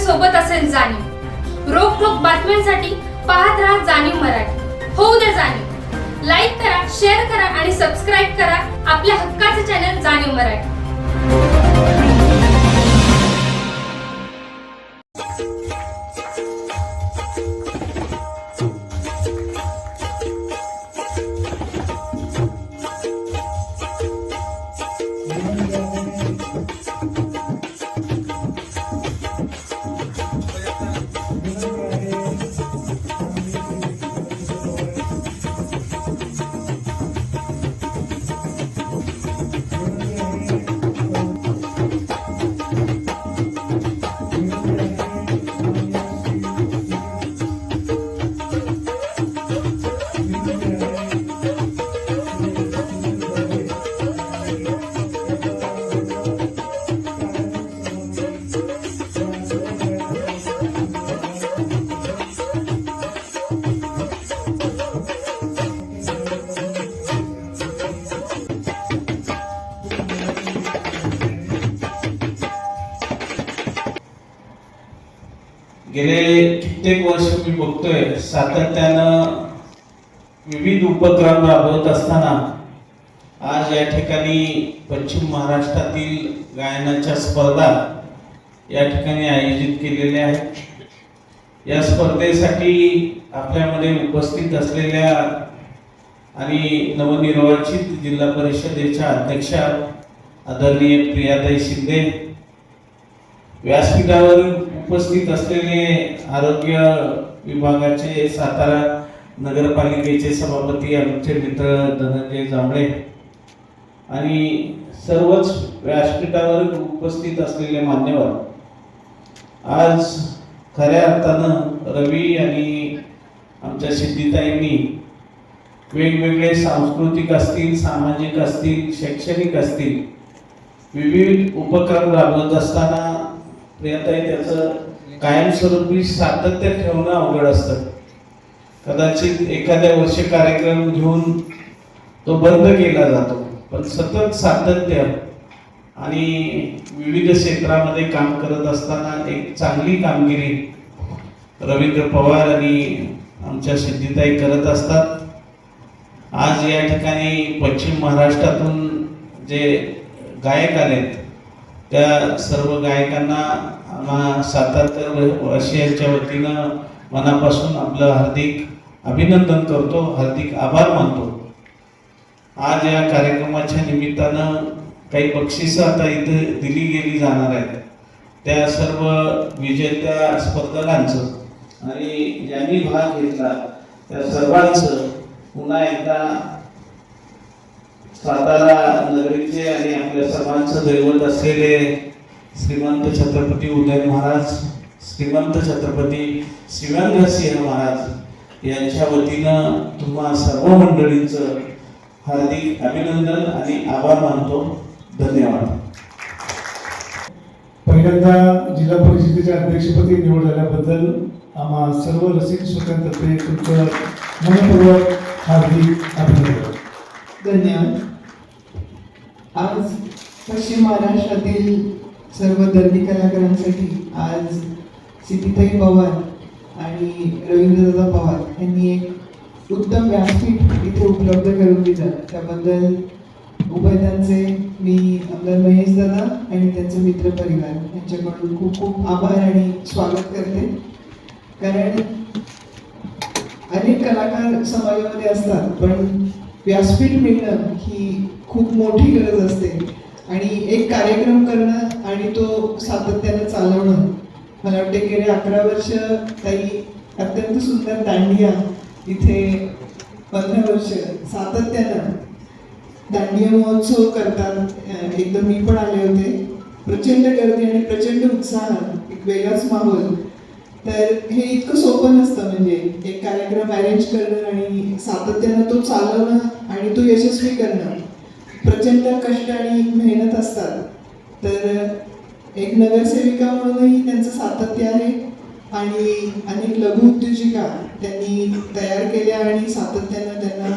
सोबत असेल जाणीव। रोखोक बातम्यांसाठी पाहत राहा जाणीव मराठी। होऊ द्या जाणीव। लाईक करा, शेअर करा आणि सबस्क्राईब करा आपल्या हक्काचे चॅनल जाणीव मराठी। गेले कित्येक वर्ष मी बघतोय सातत्यानं विविध उपक्रम राबवत असताना आज या ठिकाणी पश्चिम महाराष्ट्रातील गायनाच्या स्पर्धा या ठिकाणी आयोजित केलेल्या आहेत। या स्पर्धेसाठी आपल्यामध्ये उपस्थित असलेल्या आणि नवनिर्वाचित जिल्हा परिषदेच्या अध्यक्षा आदरणीय प्रियाताई शिंदे, व्यासपीठावर उपस्थित असलेले आरोग्य विभागाचे सातारा नगरपालिकेचे सभापती आमचे मित्र धनंजय जांभळे आणि सर्वच व्यासपीठावर उपस्थित असलेले मान्यवर, आज खऱ्या अर्थानं रवी आणि आमच्या सिद्धीताईंनी वेगवेगळे सांस्कृतिक असतील, सामाजिक असतील, शैक्षणिक असतील विविध उपक्रम राबवत असताना प्रियताई त्याचं कायमस्वरूपी सातत्य ठेवणं अवघड असतं। कदाचित एखाद्या वर्षी कार्यक्रम घेऊन तो बंद केला जातो, पण सतत सातत्य आणि विविध क्षेत्रामध्ये काम करत असताना एक चांगली कामगिरी रवींद्र पवार आणि आमच्या सिद्धीताई करत असतात। आज या ठिकाणी पश्चिम महाराष्ट्रातून जे गायक आलेत त्या सर्व गायकांना आम्हा सातारकरवासियांच्या वतीनं मनापासून आपलं हार्दिक अभिनंदन करतो, हार्दिक आभार मानतो। आज या कार्यक्रमाच्या निमित्तानं काही बक्षिसं आता इथे दिली गेली जाणार आहेत। त्या सर्व विजेत्या स्पर्धकांचं आणि ज्यांनी भाग घेतला त्या सर्वांचं पुन्हा एकदा सातारा नगरीचे आणि आपल्या सर्वांचं दैवत असलेले श्रीमंत छत्रपती उदय महाराज, श्रीमंत छत्रपती शिवेंद्रसिंह महाराज यांच्या वतीनं तुम्हा सर्व मंडळींचं हार्दिक अभिनंदन आणि आभार मानतो। धन्यवाद। पहिल्यांदा जिल्हा परिषदेच्या अध्यक्षपदी निवड झाल्याबद्दल आम्हा सर्व रसिक श्रोत्यांतर्फे तुमचं मनपूर्वक हार्दिक अभिनंदन। धन्यवाद। आज पश्चिम महाराष्ट्रातील सर्व दर्दी कलाकारांसाठी आज सिद्धीताई पवार आणि रवींद्रदादा पवार यांनी एक उत्तम व्यासपीठ इथे उपलब्ध करून दिलं, त्याबद्दल उभयतांचे मी आमदार महेश दादा आणि त्यांचे मित्र परिवार यांच्याकडून खूप खूप आभार आणि स्वागत करते। कारण अनेक कलाकार समाजामध्ये असतात, पण व्यासपीठ मिळणं ही खूप मोठी गरज असते आणि एक कार्यक्रम करणं आणि तो सातत्यानं चालवणं। मला वाटते गेले 11 वर्ष ताई अत्यंत सुंदर दांडिया इथे 15 वर्ष सातत्यानं दांडिया महोत्सव करतात। एकदम मी पण आले होते, प्रचंड गर्दी आणि प्रचंड उत्साह, एक वेगळाच माहोल। तर हे इतकं सोपं नसतं, म्हणजे एक कार्यक्रम अरेंज करणं आणि सातत्यानं तो चालवणं आणि तो यशस्वी करणं प्रचंड कष्ट आणि मेहनत असतात। तर एक नगरसेविका म्हणूनही त्यांचं सातत्य आहे आणि अनेक लघु उद्योजिका त्यांनी तयार केल्या आणि सातत्यानं त्यांना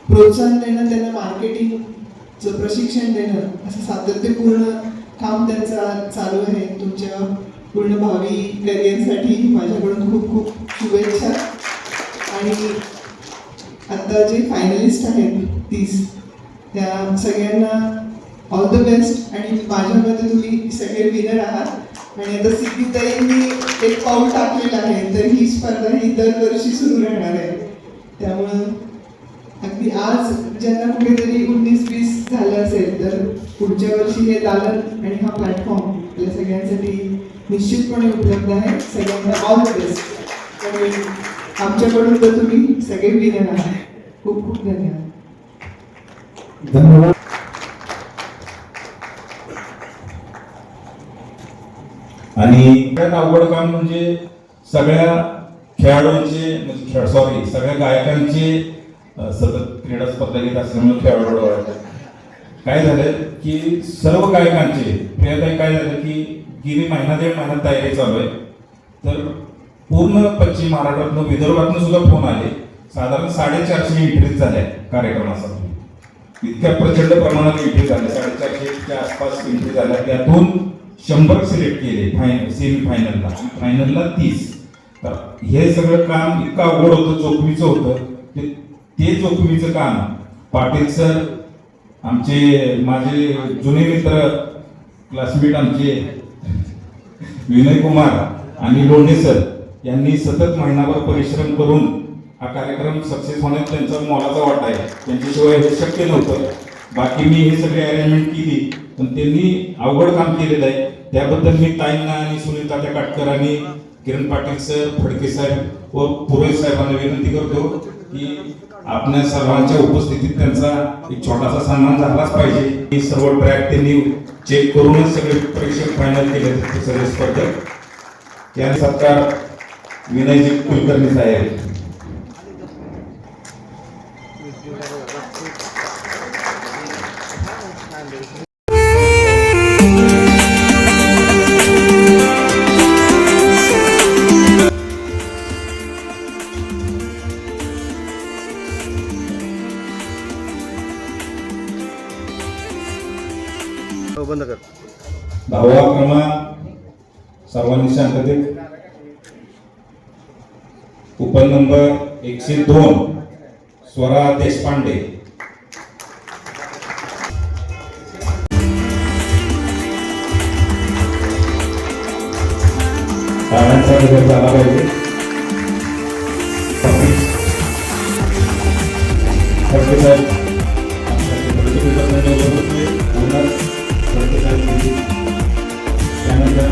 प्रोत्साहन देणं, त्यांना मार्केटिंगचं प्रशिक्षण देणं, असं सातत्यपूर्ण काम त्यांचं चालू आहे। तुमच्या पूर्ण भावी करिअरसाठी माझ्याकडून खूप खूप शुभेच्छा. आणि आता जे फायनलिस्ट आहेत 30 त्या सगळ्यांना ऑल द बेस्ट. आणि माझ्या मते तुम्ही सगळे विनर आहात. आणि आता सिद्धीताईंनी एक पाऊल टाकलेलं आहे, तर ही स्पर्धा ही दरवर्षी सुरू राहणार आहे. त्यामुळं अगदी आज ज्यांना कुठेतरी 19-20 झालं असेल तर पुढच्या वर्षी हे दालन आणि हा प्लॅटफॉर्म आपल्या सगळ्यांसाठी निश्चितपणे उपलब्ध आहे. सगळ्यांना ऑल द बेस्ट. आणि आमच्याकडून तर तुम्ही सगळे विनर आहात. खूप खूप धन्यवाद. धन्यवाद. आणि सगळ्यात अवघड काम म्हणजे सगळ्या खेळाडूंचे म्हणजे सगळ्या गायकांचे सतत क्रीडा स्पर्धा घेत असल्यामुळे खेळाडू वाढतात. काय झालं की सर्व गायकांचे प्रियताई काय झालं की गेली महिना 1.5 महिना तयारी चालू आहे. तर पूर्ण पश्चिम महाराष्ट्रातून विदर्भातून सुद्धा फोन आले. साधारण 450 एंट्रीज झाल्या कार्यक्रमासाठी. इतक्या प्रचंड प्रमाणात एंट्री झाल्या, 450च्या आसपास एंट्री झाल्या. त्यातून 100 सिलेक्ट केले सेमी फायनलला, फायनलला 30. तर हे सगळं काम इतकं अवघड होतं, जोखमीचं होतं. ते जोखमीचं काम पाटील सर, आमचे माझे जुने मित्र क्लासमेट आमचे विनय कुमार आणि लोंढे सर यांनी सतत महिनाभर परिश्रम करून हा कार्यक्रम सक्सेस होण्यात त्यांचा मोलाचा वाटा आहे. त्यांच्याशिवाय हे शक्य नव्हतं. बाकी मी हे सगळे अरेंजमेंट केली, पण त्यांनी अवघड काम केलेलं आहे. त्याबद्दल मी ताईंना आणि सुनील तात्या काटकर आणि किरण पाटील सर, फडके साहेब व पुरोहित साहेबांना विनंती करतो की आपल्या सर्वांच्या उपस्थितीत त्यांचा एक छोटासा सन्मान झालाच पाहिजे. ही सर्व ट्रॅक त्यांनी चेक करूनच सगळे परीक्षक फायनल केले सगळे स्पर्धक. त्या सत्कार विनयजी कुलकर्णी साहेब. बंद कर. 10वा क्रमांक सर्वांनी शांततेत. Coupon number 102 Swara Deshpande. टाळ्यांचा गजर झाला पाहिजे. फडके साहेब त्यानंतर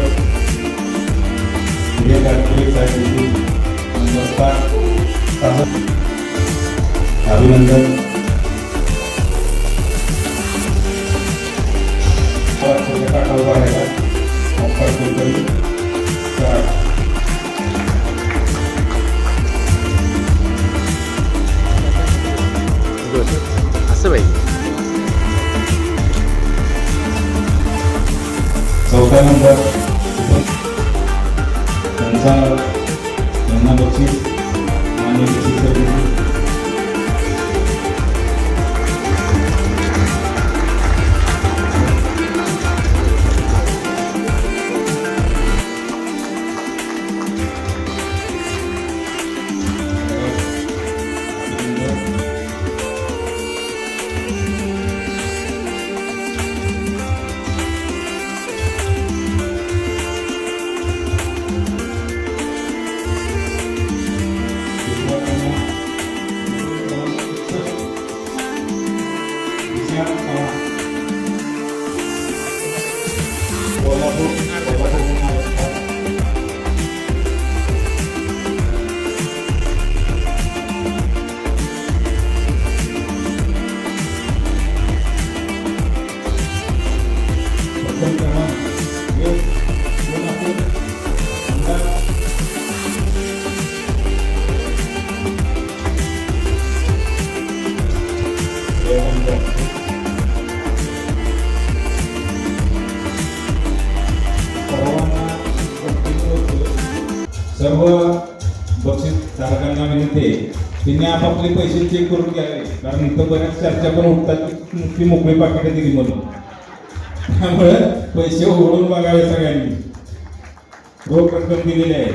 अभिनंदन. असं पाहिजे. 4था नंबर यांना बक्षीस मान्य बक्षीस करण्याची. सर्व बक्षीस धारकांना विनंती आहे त्यांनी आपापले पैसे चेक करून घ्यावे, कारण इथं बऱ्याच चर्चा पण उठतात की नुसती मोकळी पाकिटं दिली म्हणून. त्यामुळे पैसे उघडून बघावे सगळ्यांनी. रोख रक्कम दिलेली आहे.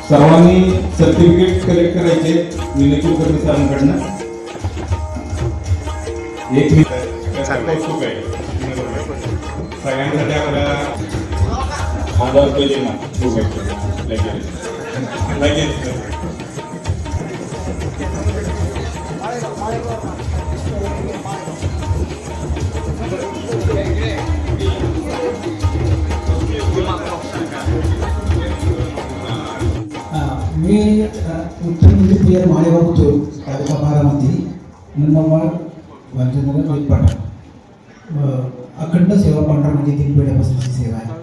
सर्वांनी सर्टिफिकेट कलेक्ट करायचे विनय कुलकर्णी सरांकडनं. एक कौतुक आहे सगळ्यांसाठी. आपल्याला 1000 रुपये देणार लगेच. मी उत्तर पियर माळेगाव होतो, तालुका बारामती, नंबर भाजनगर वेदपाडा. अखंड सेवा पांढरा म्हणजे 3 पिढ्यापासूनची सेवा आहे.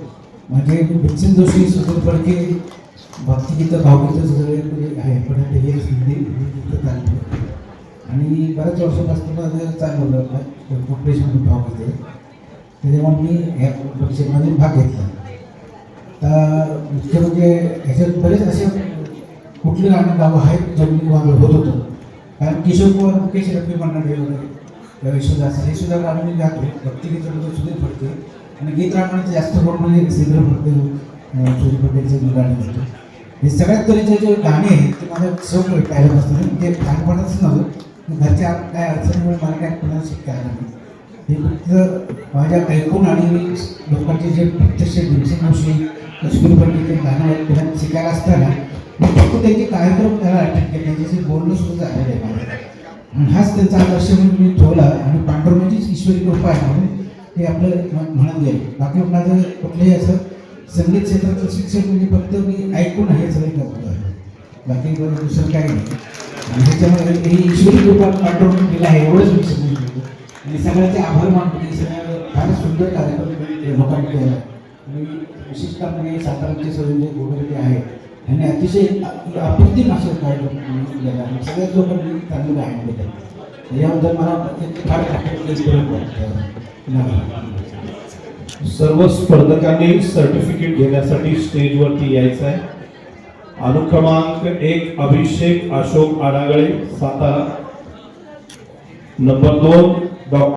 म्हणजे भिक्षण जोशी, सुधीर फडके, भक्तिगीतं, भावगीतं सगळे म्हणजे आहे. पण हे हिंदी गीतं चालतं आणि बऱ्याच वर्षापासून माझं चालवलं कॉम्पिटिशन भावगीतं. त्याच्यामुळे मी ह्या परीक्षेमध्ये भाग घेतला. तर मुख्य म्हणजे ह्याच्यात बरेच असे कुठले गाणं गावं आहेत जमिनी वाजवत होत होतं. कारण किशोर कुमार, मुकेश रफी मंडळे वगैरे, यशोदास हे सुद्धा गाणं मी गातो. भक्तिगीतामध्ये सुधीर फडके आणि गीत राहण्याचं जास्त करून म्हणजे श्रीधर फडके, सुधीर फडकेचं मी गाणं गातो. हे सगळ्यात तऱ्हेचे जे गाणे आहेत ते माझं शौक ऐकायला असतं. ते लहानपणाच नव्हतं, घरच्या काय अडचणीमुळे मला काय कोणाला शिकायला नाही. हे फक्त माझ्या ऐकून आणि लोकांचे जे प्रत्यक्ष भीमसेन जोशी, सुधीर फडके गाणं पुण्यात शिकायला असताना मी फक्त त्यांचे कार्यक्रम त्याला अटेंड केले, त्यांच्याशी बोलणं सुद्धा झालेलं आहे माझं. हाच त्यांचा आदर्श म्हणून मी ठेवला आणि पांडुरंगाचीच ईश्वरी कृपा आहे म्हणून ते आपलं म्हणत गेलं. बाकी माझं कुठलंही असं संगीत क्षेत्राचं शिक्षण म्हणजे फक्त मी ऐकून हे सगळं करतो आहे, बाकी दुसरं काही नाही. आणि त्याच्यामुळे ही ईश्वरी कृपा पांडुरंग दिला आहे एवढंच मी समजून घेतो. आणि सगळ्यांचे आभार मानतो की सगळ्या फारच सुंदर कार्यक्रम लोकांनी केला. आणि विशेषतः म्हणजे साताराचे सगळे जे गोगरे आहे आणि अतिशय अप्रतिम असं कार्यक्रम केलेला आहे. सगळ्याच लोकांनी चांगलं गायन केलं. याबद्दल मला फार सर्व स्पर्धकांनी सर्टिफिकेट घेण्यासाठी स्टेजवरती यायचं आहे. अनुक्रमांक 1 अभिषेक अशोक आडागळे, सातारा. नंबर 2 डॉ.